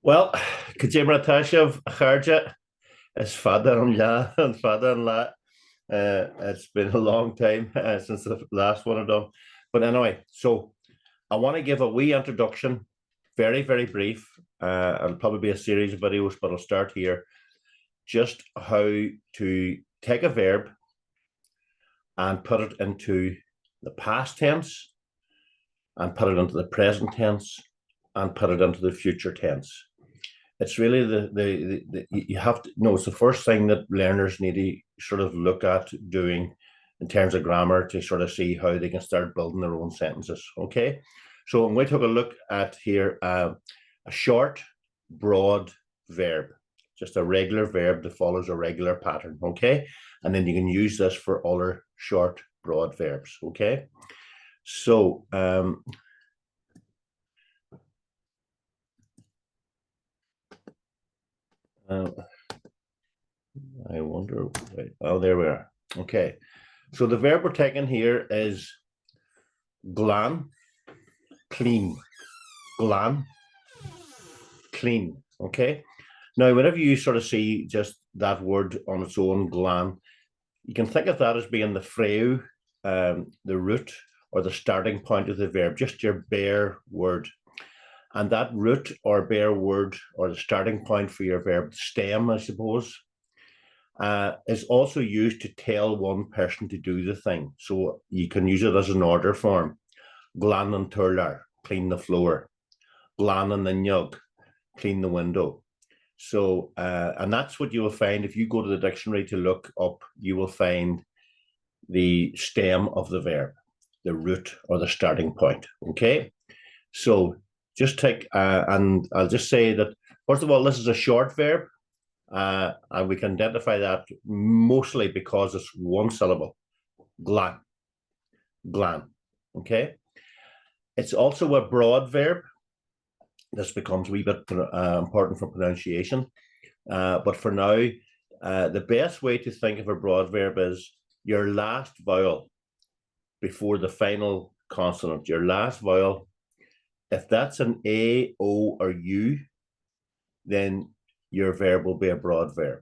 Well, Kajimra Tashav, Kharja, is father-in-law and father-in-law. It's been a long time since the last one I've done. But anyway, so I want to give a wee introduction, very, very brief. It'll probably be a series of videos, but I'll start here. Just how to take a verb and put it into the past tense, and put it into the present tense, and put it into the future tense. It's really you have to know, it's the first thing that learners need to sort of look at doing in terms of grammar to sort of see how they can start building their own sentences. Okay, so I'm going to take a look at here a short, broad verb, just a regular verb that follows a regular pattern. Okay, and then you can use this for other short, broad verbs. Okay, so I wonder, wait, oh, there we are. Okay, so the verb we're taking here is glan, clean, glan, clean. Okay, now whenever you sort of see just that word on its own, glan, you can think of that as being the freu, the root or the starting point of the verb, just your bare word. And that root or bare word or the starting point for your verb, stem, I suppose, is also used to tell one person to do the thing. So you can use it as an order form. Glan and turlar, clean the floor. Glan and the nyug, clean the window. So, and that's what you will find if you go to the dictionary to look up, you will find the stem of the verb, the root or the starting point. Okay. So just take, and I'll just say that, first of all, this is a short verb. And we can identify that mostly because it's one syllable, glan, glan. Okay. It's also a broad verb. This becomes a wee bit important for pronunciation. But for now, the best way to think of a broad verb is your last vowel before the final consonant, your last vowel. If that's an A, O, or U, then your verb will be a broad verb.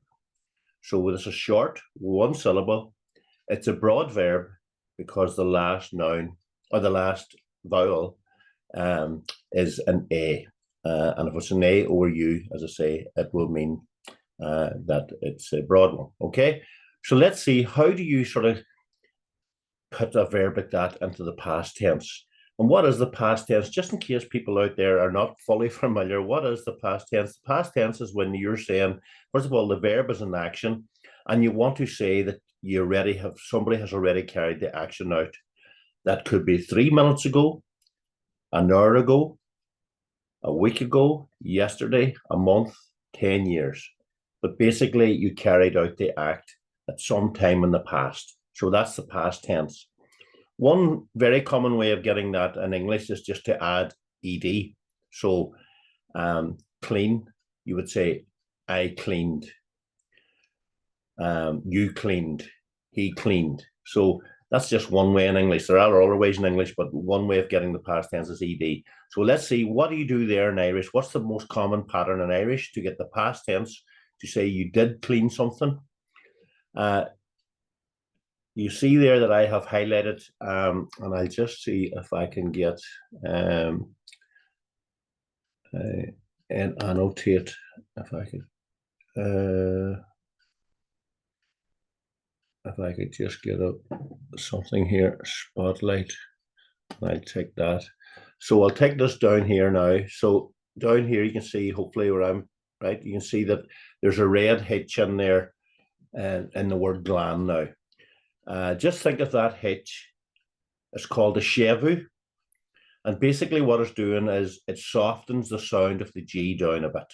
So it's a short, one syllable. It's a broad verb because the last noun or the last vowel is an A. And if it's an A or U, as I say, it will mean that it's a broad one. Okay, so let's see, how do you sort of put a verb like that into the past tense? And what is the past tense? Just in case people out there are not fully familiar, what is the past tense? The past tense is when you're saying, first of all, the verb is an action, and you want to say that you already have, somebody has already carried the action out. That could be 3 minutes ago, an hour ago, a week ago, yesterday, a month, 10 years. But basically, you carried out the act at some time in the past. So that's the past tense. One very common way of getting that in English is just to add ed. So clean, you would say, I cleaned, you cleaned, he cleaned. So that's just one way in English. There are other ways in English, but one way of getting the past tense is ed. So let's see, what do you do there in Irish? What's the most common pattern in Irish to get the past tense to say you did clean something? You see there that I have highlighted, and I'll just see if I can get and annotate if I could just get up something here, spotlight. I'll take that. So I'll take this down here now. So down here you can see, hopefully where I'm right, you can see that there's a red hitch in there in the word glan now. Just think of that hitch. It's called a chevu. And basically what it's doing is it softens the sound of the G down a bit.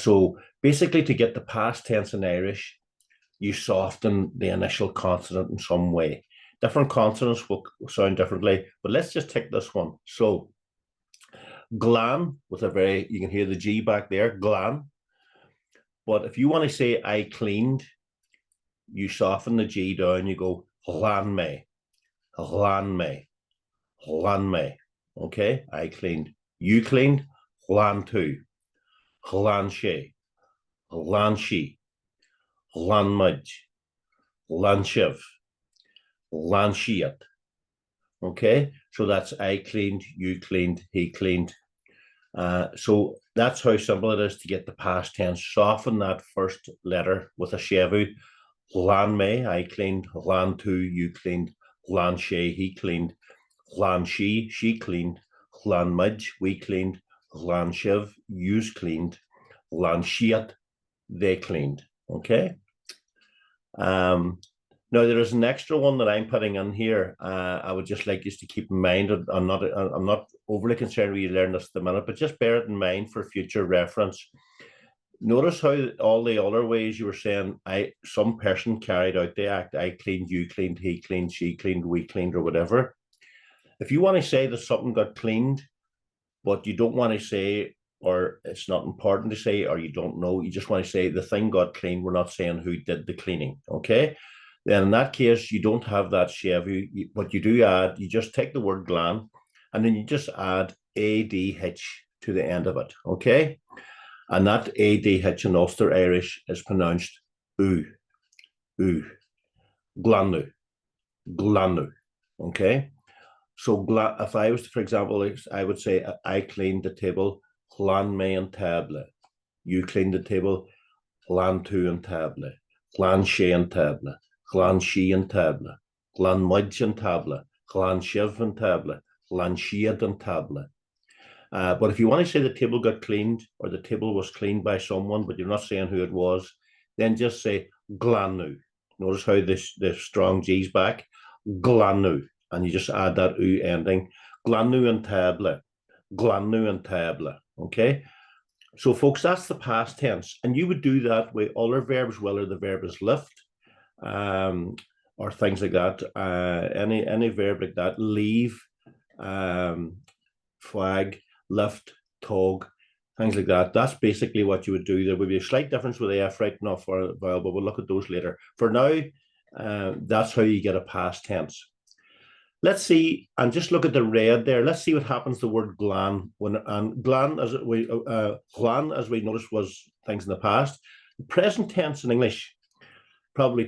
So basically to get the past tense in Irish, you soften the initial consonant in some way. Different consonants will sound differently, but let's just take this one. So glan with a very, you can hear the G back there, glan. But if you want to say I cleaned, you soften the G down, you go glan me, glan me, glan me. Okay, I cleaned. You cleaned, glan too. Glan she, Glan she, Glan mudge, Glan shiv, Glan shiat. Okay, so that's I cleaned, you cleaned, he cleaned. So that's how simple it is to get the past tense. Soften that first letter with a shevu. Glan me, I cleaned. Glan tu, you cleaned. Glan she, he cleaned. Glan she cleaned. Glan mudge, we cleaned. Glan shiv, you's cleaned. Glan shiat, they cleaned. Okay. Now there is an extra one that I'm putting in here. I would just like you to keep in mind. I'm not overly concerned with you learn this at the minute, but just bear it in mind for future reference. Notice how all the other ways you were saying some person carried out the act. I cleaned, you cleaned, he cleaned, she cleaned, we cleaned, or whatever. If you want to say that something got cleaned, but you don't want to say, or it's not important to say, or you don't know, you just want to say the thing got cleaned. We're not saying who did the cleaning. Okay. Then in that case, you don't have that shevu, but you do add, you just take the word glan, and then you just add ADH to the end of it, okay? And that ADH in Ulster Irish is pronounced oo, glanu, glanu, okay? So if I was to, for example, I would say, I cleaned the table, glan me and table. You cleaned the table, glan tu and table, glan she and table. Glan she and table, glan mudge and table, glan shiv and table, glan shiad and table. But if you want to say the table got cleaned or the table was cleaned by someone, but you're not saying who it was, then just say glanu. Notice how the strong G's back, glanu, and you just add that oo ending, glanu and table, glanu and table. Okay. So, folks, that's the past tense, and you would do that with other verbs, whether the verb is lift. Or things like that. Any verb like that, leave, flag, lift, tug, things like that. That's basically what you would do. There would be a slight difference with the F right now for a vowel, but we'll look at those later. For now, that's how you get a past tense. Let's see, and just look at the red there. Let's see what happens to the word glan. Glan, as we noticed, was things in the past. The present tense in English, probably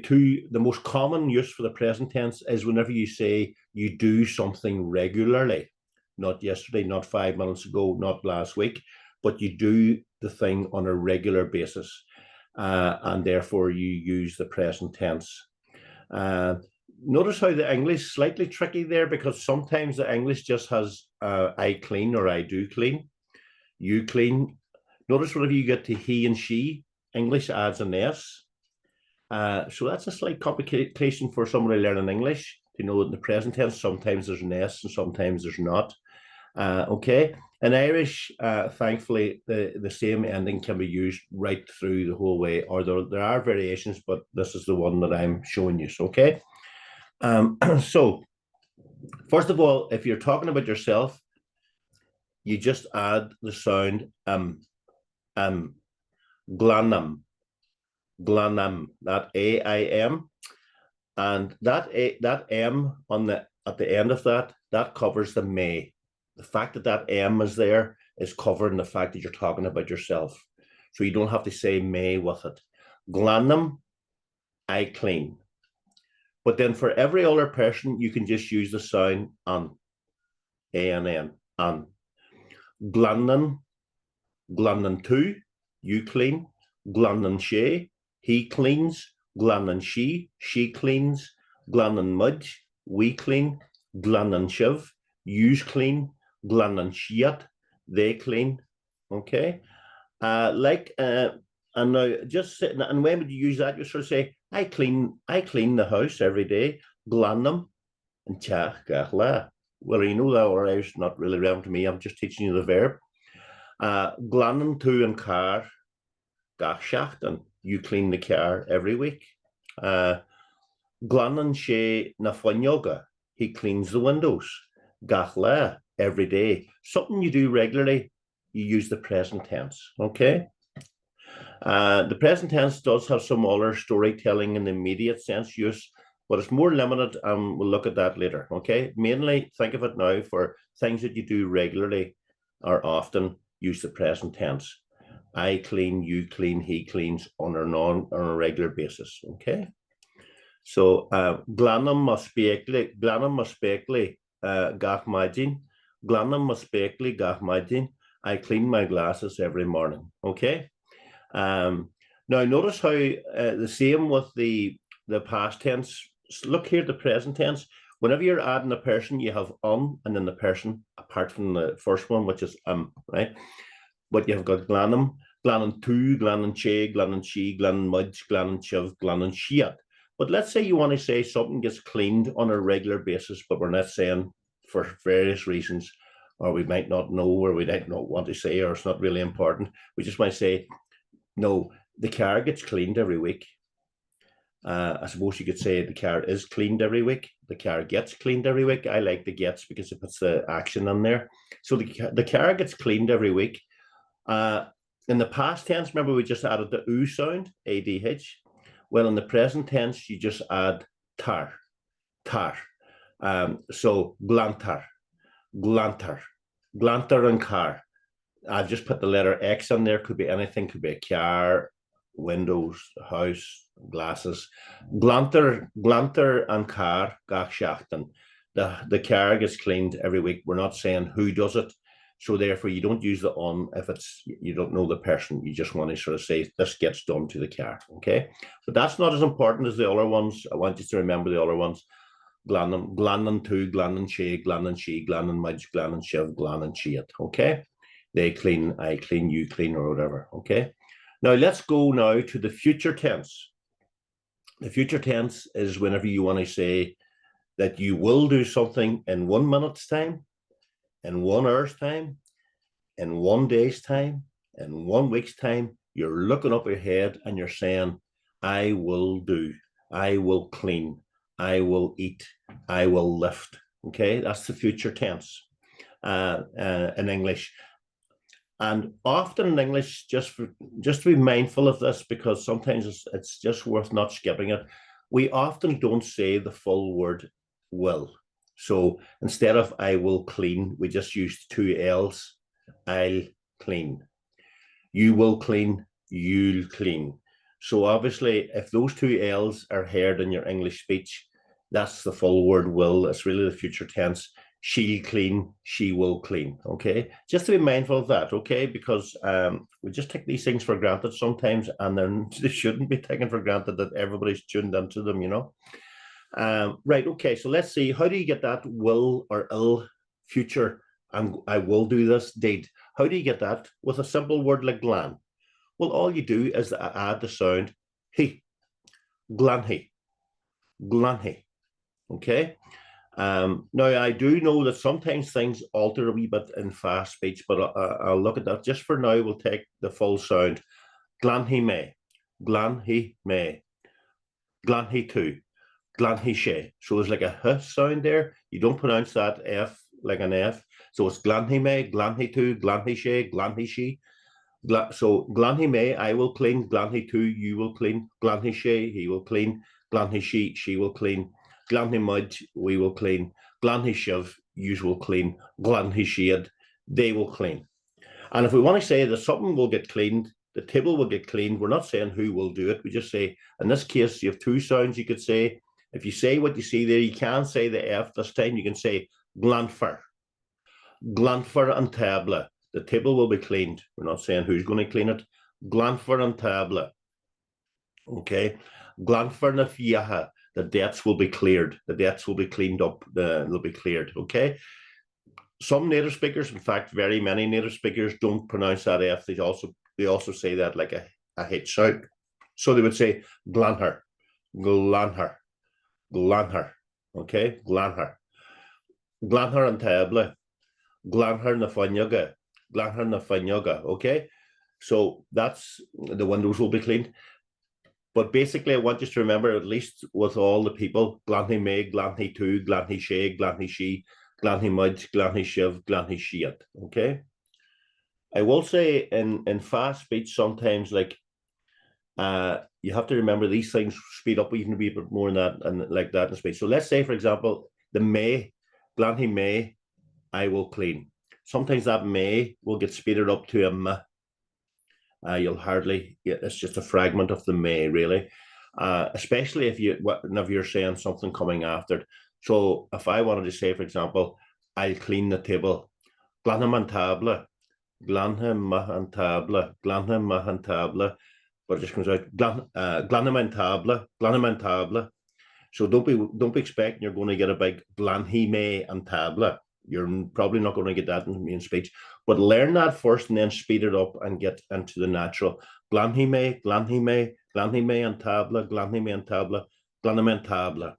the most common use for the present tense is whenever you say you do something regularly, not yesterday, not 5 minutes ago, not last week, but you do the thing on a regular basis, and therefore you use the present tense. Notice how the English is slightly tricky there, because sometimes the English just has I clean or I do clean, you clean. Notice whenever you get to he and she, English adds an S. So that's a slight complication for somebody learning English to know that in the present tense, sometimes there's an S and sometimes there's not. Okay. In Irish, thankfully, the same ending can be used right through the whole way, or there are variations, but this is the one that I'm showing you. Okay. So, first of all, if you're talking about yourself, you just add the sound glanam. Glanam, that AIM, and that M at the end of that covers the may. The fact that M is there is covering the fact that you're talking about yourself, so you don't have to say may with it. Glanam, I clean. But then for every other person, you can just use the sound an, A-N-N, an. Glannan, glannan tu, you clean. Glannan she, he cleans. Glannan she cleans. Glannan mudge, we clean. Glannan shiv, yous clean. Glannan shiat, they clean. Okay. And now just sitting, and when would you use that? You sort of say, I clean the house every day. Glannam and cha gachla. Well, you know that, or it's not really relevant to me. I'm just teaching you the verb. Glannam tu and car gachshachten. You clean the car every week. Glannan she na yoga. He cleans the windows. Gachla, every day. Something you do regularly, you use the present tense. Okay. The present tense does have some other storytelling in the immediate sense use, but it's more limited, and we'll look at that later. Okay. Mainly think of it now for things that you do regularly or often, use the present tense. I clean, you clean, he cleans on a regular basis. Okay. So Glanam must be gach maidin. Glanam must be gach maidin. I clean my glasses every morning. Okay. Now notice how the same with the past tense. Look here, the present tense. Whenever you're adding a person, you have and then the person, apart from the first one, which is right? But you've got glanam, glanam tu, glanam che, glanam she, glanam mudge, glanam chiv, glanam shiat. But let's say you want to say something gets cleaned on a regular basis, but we're not saying for various reasons, or we might not know, or we might not want to say, or it's not really important. We just might say, no, the car gets cleaned every week. I suppose you could say the car is cleaned every week. The car gets cleaned every week. I like the gets because it puts the action in there. So the car gets cleaned every week. In the past tense, remember we just added the oo sound, ADH. Well, in the present tense, you just add tar. So glantar, glantar, glantar and car. I've just put the letter X on there. Could be anything. Could be a car, windows, house, glasses. Glanter and car gach schachten. The car gets cleaned every week. We're not saying who does it. So therefore, you don't use the on if you don't know the person. You just want to sort of say this gets done to the car. Okay, but that's not as important as the other ones. I want you to remember the other ones. Glannan tu, glannan she, glannan she, glannan mudge, glannan shiv, glannan shiat. Okay, they clean, I clean, you clean, or whatever. Okay, now let's go now to the future tense. The future tense is whenever you want to say that you will do something in 1 minute's time, in 1 hour's time, in 1 day's time, in 1 week's time. You're looking up ahead and you're saying, I will do, I will clean, I will eat, I will lift. Okay, that's the future tense in English. And often in English, just to be mindful of this, because sometimes it's just worth not skipping it. We often don't say the full word will. So instead of I will clean, we just use 2 L's. I'll clean. You will clean, you'll clean. So obviously, if those 2 L's are heard in your English speech, that's the full word will. It's really the future tense. She'll clean, she will clean. Okay, just to be mindful of that. Okay, because we just take these things for granted sometimes, and they shouldn't be taken for granted that everybody's tuned into them. You know. Right. Okay. So let's see. How do you get that will or ill future? I will do this deed. How do you get that with a simple word like glan? Well, all you do is add the sound he, glanhe, glanhe. Okay. Now I do know that sometimes things alter a wee bit in fast speech, but I'll look at that. Just for now, we'll take the full sound. Glanhe me, glanhe me, glanhe tu, glanhe she. So there's like a h sound there. You don't pronounce that f like an f. So it's glanhe me, glanhe tu, glanhe she, glanhe she. So glanhe me, I will clean. Glanhe tu, you will clean. Glanhe she, he will clean. Glanhe she will clean. Glanhe mudge, we will clean. Glanhe shiv, you will clean. Glanhe shade, they will clean. And if we want to say that something will get cleaned, the table will get cleaned, we're not saying who will do it. We just say, in this case, you have 2 sounds you could say. If you say what you see there, you can say the F this time. You can say glanfer. Glanfer and table. The table will be cleaned. We're not saying who's going to clean it. Glanfer and table. Okay. Glanfer na fiaha. The debts will be cleared. The debts will be cleaned up. They'll be cleared. Okay. Some native speakers, in fact, very many native speakers don't pronounce that F. They also say that like a H sound. So they would say glanher, glanher, glanher. Okay, glanher. Glanher and table. Glanher na fanyaga. Glanher na fanyaga. Okay. So that's the windows will be cleaned. But basically, I want you to remember, at least with all the people, glanhe me, glanhe tu, glanhe she, glanhe she, glanhe mudge, glanhe shiv, glanhe shiat. Okay. I will say in fast speech, sometimes like you have to remember these things speed up even a wee bit more than that and like that in speech. So let's say, for example, the may, glanhe may, I will clean. Sometimes that may will get speeded up to a m. you'll hardly, it's just a fragment of the may, really. Especially if whenever you're saying something coming after it. So if I wanted to say, for example, I'll clean the table, glanham an table, glanham an table, glanham an table, but it just comes out glanham an table, glanham an table. So don't be expecting you're going to get a big glanhime and table. You're probably not going to get that in main speech, but learn that first and then speed it up and get into the natural. Glanhime, glanhime, glanhime and table, glanhime and table, glanhime and table,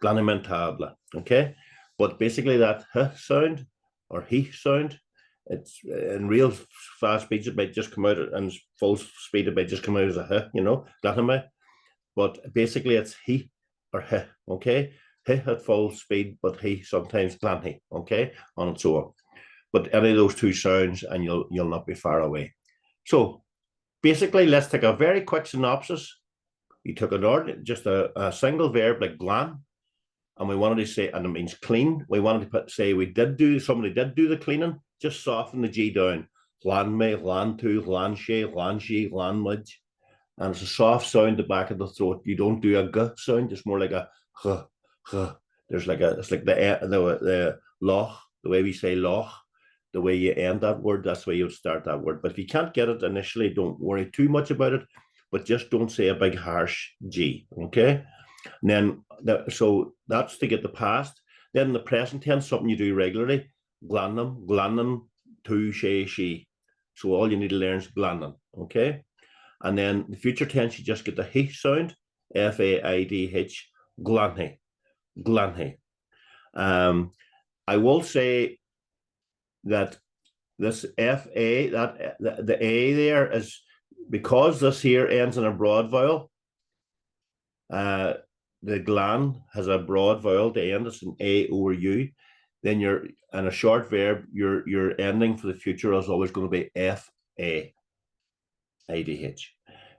glanhime and table. Okay, but basically that h sound or he sound, it's in real fast speech it might just come out, and full speed it might just come out as a h, glanhime. But basically it's he or he, okay? He at full speed, but he sometimes glanhy, okay? On and so on. But any of those two sounds and you'll not be far away. So basically, let's take a very quick synopsis. You took just a single verb like glan, and we wanted to say, and it means clean. We wanted to say somebody did do the cleaning, just soften the G down. Glan me, glan to, glan she, glan she, glan mudge. And it's a soft sound at the back of the throat. You don't do a g sound, it's more like a h, h. There's like it's like the loch, the way we say loch, the way you end that word, that's the way you start that word. But if you can't get it initially, don't worry too much about it, but just don't say a big harsh G, okay? And then, so that's to get the past. Then the present tense, something you do regularly, glanum, glanum, to, she. So all you need to learn is glanum, okay? And then the future tense, you just get the he sound, F-A-I-D-H, glanhy, glanhy. I will say that this F-A, the A there is, because this here ends in a broad vowel, the glan has a broad vowel to end, it's an A over U, then you're in a short verb, your ending for the future is always going to be F-A-I-D-H.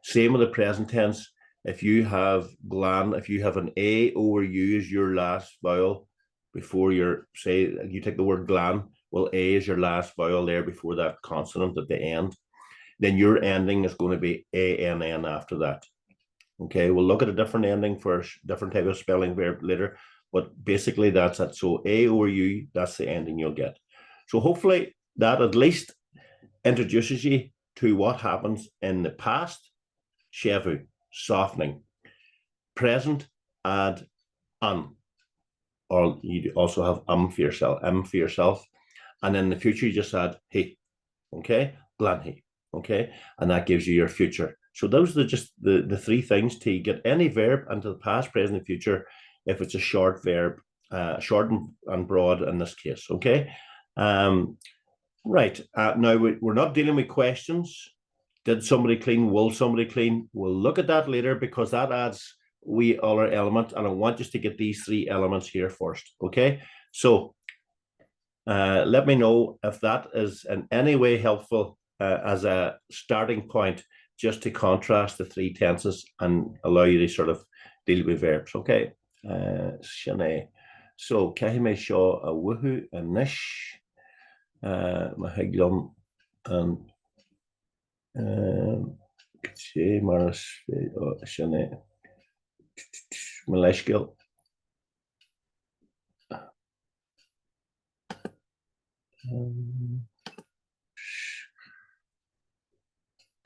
Same with the present tense. If you have glan, if you have an A over U as your last vowel before say you take the word glan, well, A is your last vowel there before that consonant at the end, then your ending is going to be A-N-N after that. Okay, we'll look at a different ending for a different type of spelling verb later, but basically that's it. So A over U, that's the ending you'll get. So hopefully that at least introduces you to what happens in the past. Shevu, softening. Present, add an, or you also have for yourself, and in the future you just add he, okay, glanhy, okay, and that gives you your future. So those are just the three things to get any verb into the past, present, and future if it's a short verb, short and broad in this case, okay. Right, now we're not dealing with questions. Did somebody clean? Will somebody clean? We'll look at that later because that adds we other element, and I want you to get these three elements here first, okay? So let me know if that is in any way helpful as a starting point, just to contrast the three tenses and allow you to sort of deal with verbs, okay? Shanae. So Kahime Shaw a woohoo and nish Mahiglum and Sé Maris Shanae Maleshgil.